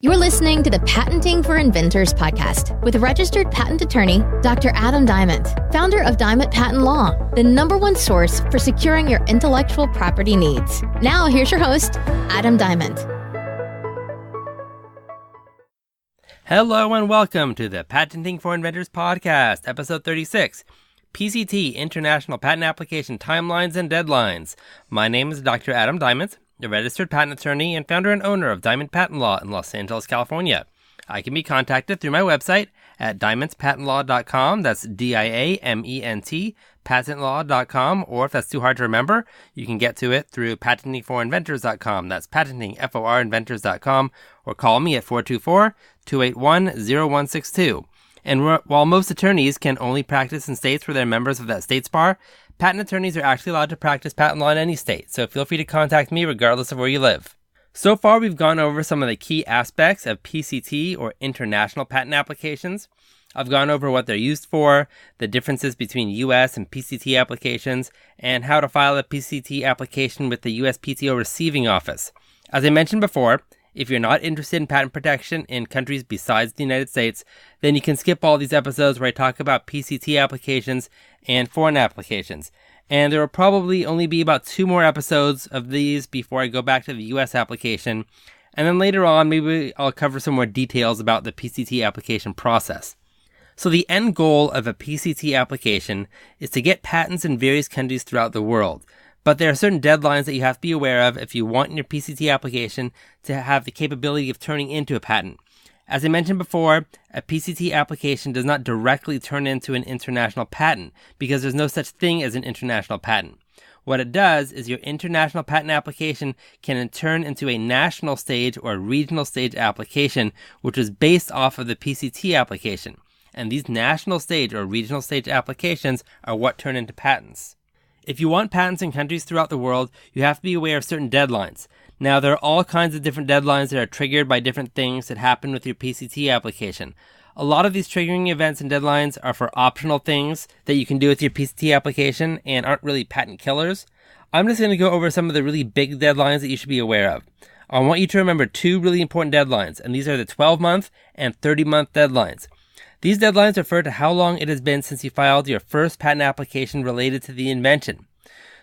You're listening to the Patenting for Inventors podcast with registered patent attorney, Dr. Adam Diamond, founder of Diamond Patent Law, the #1 source for securing your intellectual property needs. Now, here's your host, Adam Diamond. Hello and welcome to the Patenting for Inventors podcast, episode 36, PCT, International Patent Application Timelines and Deadlines. My name is Dr. Adam Diamond, a registered patent attorney and founder and owner of Diamond Patent Law in Los Angeles, California. I can be contacted through my website at diamondspatentlaw.com. That's D-I-A-M-E-N-T, patentlaw.com. Or if that's too hard to remember, you can get to it through patentingforinventors.com. That's patenting, F-O-R, inventors.com. Or call me at 424-281-0162. And while most attorneys can only practice in states where they're members of that state's bar, patent attorneys are actually allowed to practice patent law in any state, so feel free to contact me regardless of where you live. So far, we've gone over some of the key aspects of PCT, or international patent applications. I've gone over what they're used for, the differences between US and PCT applications, and how to file a PCT application with the USPTO receiving office. As I mentioned before, if you're not interested in patent protection in countries besides the United States, then you can skip all these episodes where I talk about PCT applications and foreign applications. And there will probably only be about 2 more episodes of these before I go back to the US application. And then later on, maybe I'll cover some more details about the PCT application process. So the end goal of a PCT application is to get patents in various countries throughout the world. But there are certain deadlines that you have to be aware of if you want your PCT application to have the capability of turning into a patent. As I mentioned before, a PCT application does not directly turn into an international patent because there's no such thing as an international patent. What it does is your international patent application can turn into a national stage or regional stage application, which is based off of the PCT application. And these national stage or regional stage applications are what turn into patents. If you want patents in countries throughout the world, you have to be aware of certain deadlines. Now, there are all kinds of different deadlines that are triggered by different things that happen with your PCT application. A lot of these triggering events and deadlines are for optional things that you can do with your PCT application and aren't really patent killers. I'm just going to go over some of the really big deadlines that you should be aware of. I want you to remember 2 really important deadlines, and these are the 12-month and 30-month deadlines. These deadlines refer to how long it has been since you filed your first patent application related to the invention.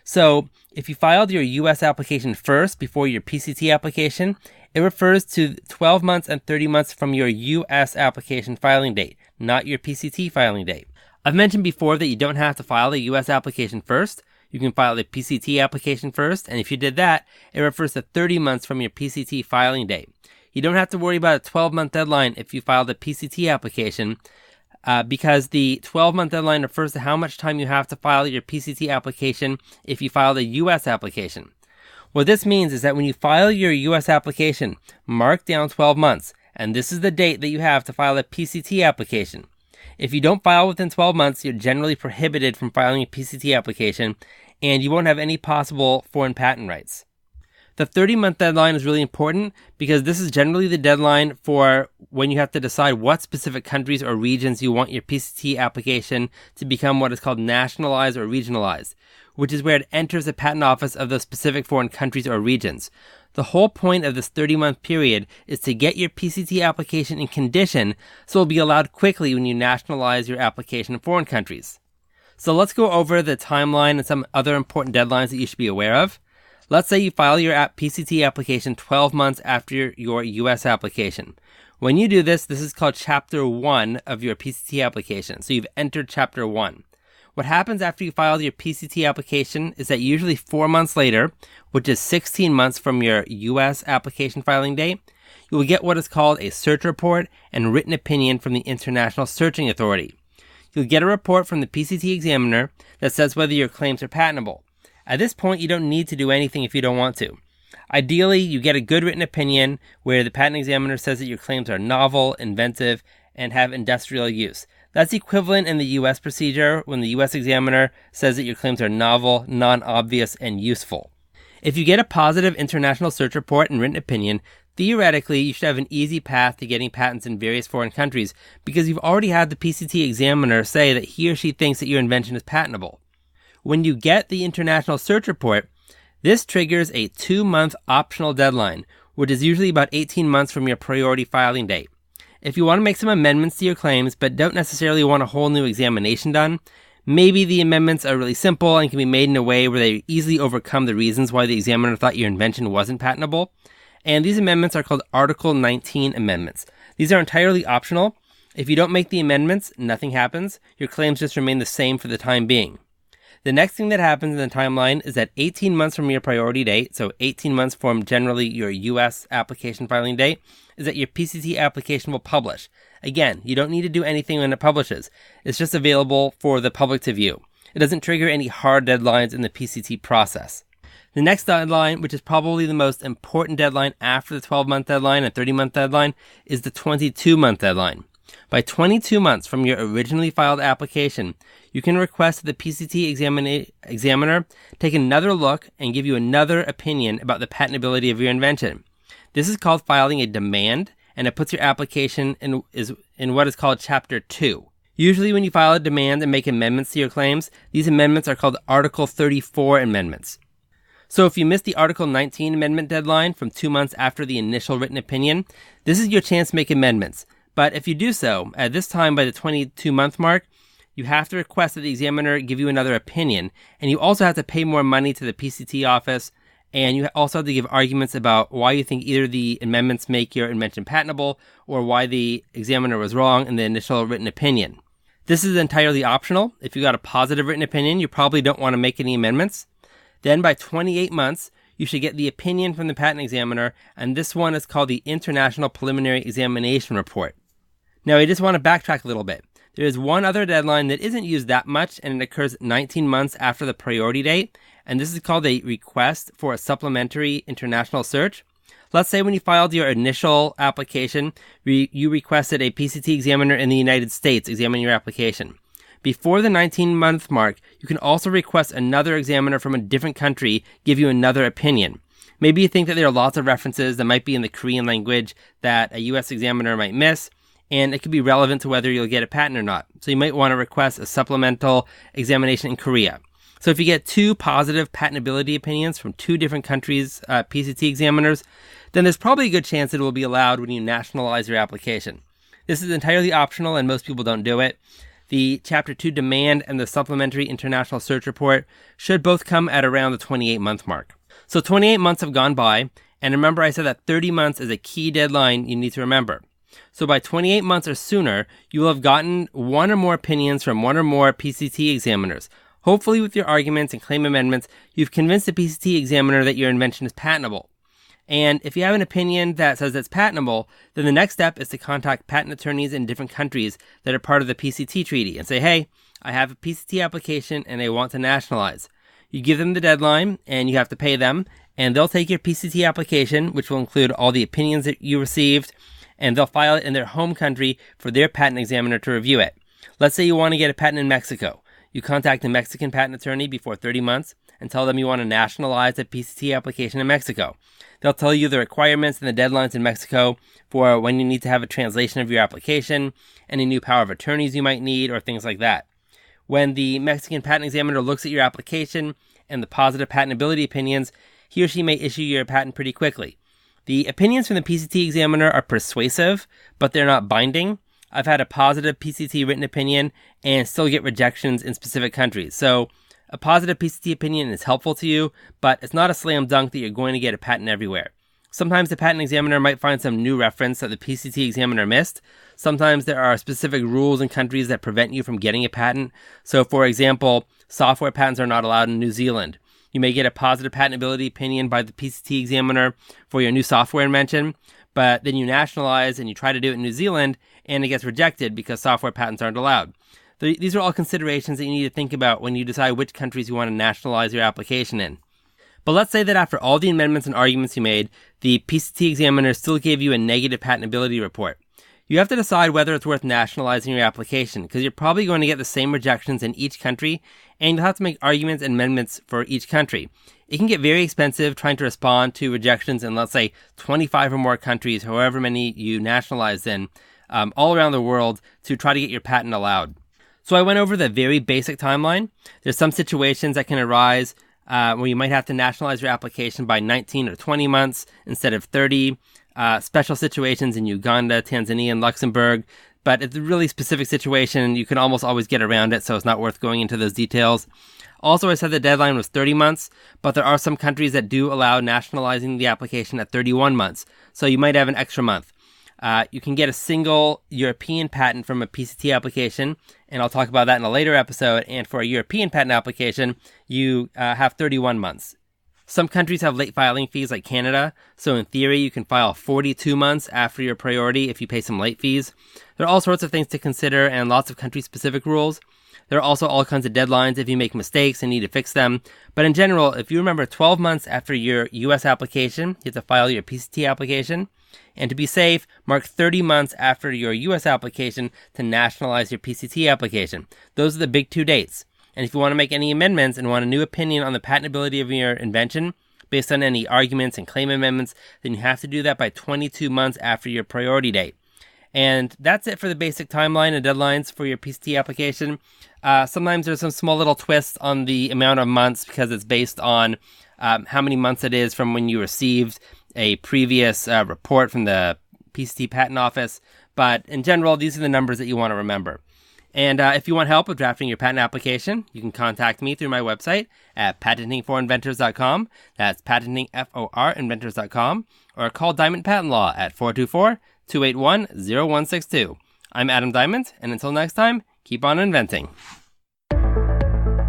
So, if you filed your US application first before your PCT application, it refers to 12 months and 30 months from your US application filing date, not your PCT filing date. I've mentioned before that you don't have to file the US application first. You can file the PCT application first, and if you did that, it refers to 30 months from your PCT filing date. You don't have to worry about a 12-month deadline if you file the PCT application because the 12-month deadline refers to how much time you have to file your PCT application if you file the U.S. application. What this means is that when you file your U.S. application, mark down 12 months, and this is the date that you have to file a PCT application. If you don't file within 12 months, you're generally prohibited from filing a PCT application, and you won't have any possible foreign patent rights. The 30-month deadline is really important because this is generally the deadline for when you have to decide what specific countries or regions you want your PCT application to become what is called nationalized or regionalized, which is where it enters the patent office of those specific foreign countries or regions. The whole point of this 30-month period is to get your PCT application in condition so it'll be allowed quickly when you nationalize your application in foreign countries. So let's go over the timeline and some other important deadlines that you should be aware of. Let's say you file your PCT application 12 months after your US application. When you do this, this is called Chapter 1 of your PCT application. So you've entered Chapter 1. What happens after you file your PCT application is that usually 4 months later, which is 16 months from your US application filing date, you will get what is called a search report and written opinion from the International Searching Authority. You'll get a report from the PCT examiner that says whether your claims are patentable. At this point, you don't need to do anything if you don't want to. Ideally, you get a good written opinion where the patent examiner says that your claims are novel, inventive, and have industrial use. That's equivalent in the U.S. procedure when the U.S. examiner says that your claims are novel, non-obvious, and useful. If you get a positive international search report and written opinion, theoretically, you should have an easy path to getting patents in various foreign countries because you've already had the PCT examiner say that he or she thinks that your invention is patentable. When you get the international search report, this triggers a 2-month optional deadline which is usually about 18 months from your priority filing date. If you want to make some amendments to your claims but don't necessarily want a whole new examination done, maybe the amendments are really simple and can be made in a way where they easily overcome the reasons why the examiner thought your invention wasn't patentable. And these amendments are called Article 19 amendments. These are entirely optional. If you don't make the amendments, nothing happens. Your claims just remain the same for the time being. The next thing that happens in the timeline is that 18 months from your priority date, so 18 months from generally your U.S. application filing date, is that your PCT application will publish. Again, you don't need to do anything when it publishes. It's just available for the public to view. It doesn't trigger any hard deadlines in the PCT process. The next deadline, which is probably the most important deadline after the 12-month deadline and 30-month deadline, is the 22-month deadline. By 22 months from your originally filed application, you can request that the PCT examiner take another look and give you another opinion about the patentability of your invention. This is called filing a demand, and it puts your application in what is called Chapter 2. Usually when you file a demand and make amendments to your claims, these amendments are called Article 34 amendments. So if you missed the Article 19 amendment deadline from 2 months after the initial written opinion, this is your chance to make amendments. But if you do so, at this time by the 22-month mark, you have to request that the examiner give you another opinion, and you also have to pay more money to the PCT office, and you also have to give arguments about why you think either the amendments make your invention patentable or why the examiner was wrong in the initial written opinion. This is entirely optional. If you got a positive written opinion, you probably don't want to make any amendments. Then by 28 months, you should get the opinion from the patent examiner, and this one is called the International Preliminary Examination Report. Now, I just want to backtrack a little bit. There is one other deadline that isn't used that much, and it occurs 19 months after the priority date, and this is called a request for a supplementary international search. Let's say when you filed your initial application, you requested a PCT examiner in the United States examine your application. Before the 19-month mark, you can also request another examiner from a different country give you another opinion. Maybe you think that there are lots of references that might be in the Korean language that a U.S. examiner might miss, and it could be relevant to whether you'll get a patent or not. So you might want to request a supplemental examination in Korea. So if you get two positive patentability opinions from two different countries' PCT examiners, then there's probably a good chance it will be allowed when you nationalize your application. This is entirely optional and most people don't do it. The Chapter 2 demand and the Supplementary International Search Report should both come at around the 28-month mark. So 28 months have gone by, and remember I said that 30 months is a key deadline you need to remember. So by 28 months or sooner, you will have gotten one or more opinions from one or more PCT examiners. Hopefully with your arguments and claim amendments, you've convinced the PCT examiner that your invention is patentable. And if you have an opinion that says it's patentable, then the next step is to contact patent attorneys in different countries that are part of the PCT treaty and say, hey, I have a PCT application and I want to nationalize. You give them the deadline and you have to pay them, and they'll take your PCT application, which will include all the opinions that you received, and they'll file it in their home country for their patent examiner to review it. Let's say you want to get a patent in Mexico. You contact the Mexican patent attorney before 30 months and tell them you want to nationalize a PCT application in Mexico. They'll tell you the requirements and the deadlines in Mexico for when you need to have a translation of your application, any new power of attorneys you might need, or things like that. When the Mexican patent examiner looks at your application and the positive patentability opinions, he or she may issue your patent pretty quickly. The opinions from the PCT examiner are persuasive, but they're not binding. I've had a positive PCT written opinion and still get rejections in specific countries. So a positive PCT opinion is helpful to you, but it's not a slam dunk that you're going to get a patent everywhere. Sometimes the patent examiner might find some new reference that the PCT examiner missed. Sometimes there are specific rules in countries that prevent you from getting a patent. So for example, software patents are not allowed in New Zealand. You may get a positive patentability opinion by the PCT examiner for your new software invention, but then you nationalize and you try to do it in New Zealand and it gets rejected because software patents aren't allowed. These are all considerations that you need to think about when you decide which countries you want to nationalize your application in. But let's say that after all the amendments and arguments you made, the PCT examiner still gave you a negative patentability report. You have to decide whether it's worth nationalizing your application, because you're probably going to get the same rejections in each country, and you'll have to make arguments and amendments for each country. It can get very expensive trying to respond to rejections in, let's say, 25 or more countries, however many you nationalize in, all around the world, to try to get your patent allowed. So I went over the very basic timeline. There's some situations that can arise where you might have to nationalize your application by 19 or 20 months instead of 30. Special situations in Uganda, Tanzania, and Luxembourg. But it's a really specific situation. You can almost always get around it, so it's not worth going into those details. Also, I said the deadline was 30 months, but there are some countries that do allow nationalizing the application at 31 months. So you might have an extra month. You can get a single European patent from a PCT application, and I'll talk about that in a later episode. And for a European patent application, you have 31 months. Some countries have late filing fees like Canada, so in theory you can file 42 months after your priority if you pay some late fees. There are all sorts of things to consider and lots of country-specific rules. There are also all kinds of deadlines if you make mistakes and need to fix them. But in general, if you remember 12 months after your US application, you have to file your PCT application. And to be safe, mark 30 months after your US application to nationalize your PCT application. Those are the big two dates. And if you want to make any amendments and want a new opinion on the patentability of your invention, based on any arguments and claim amendments, then you have to do that by 22 months after your priority date. And that's it for the basic timeline and deadlines for your PCT application. Sometimes there's some small little twists on the amount of months because it's based on how many months it is from when you received a previous report from the PCT Patent Office. But in general, these are the numbers that you want to remember. And if you want help with drafting your patent application, you can contact me through my website at patentingforinventors.com. That's patentingforinventors.com. Or call Diamond Patent Law at 424-281-0162. I'm Adam Diamond, and until next time, keep on inventing.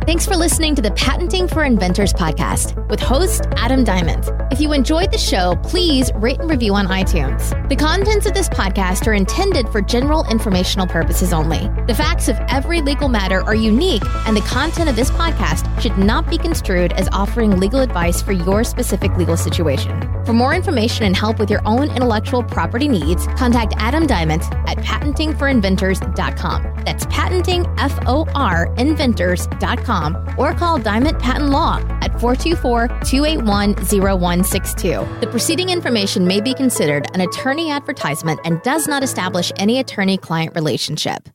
Thanks for listening to the Patenting for Inventors podcast with host Adam Diamond. If you enjoyed the show, please rate and review on iTunes. The contents of this podcast are intended for general informational purposes only. The facts of every legal matter are unique, and the content of this podcast should not be construed as offering legal advice for your specific legal situation. For more information and help with your own intellectual property needs, contact Adam Diamond at patentingforinventors.com. That's patentingforinventors.com. Or call Diamond Patent Law at 424-281-0162. The preceding information may be considered an attorney advertisement and does not establish any attorney-client relationship.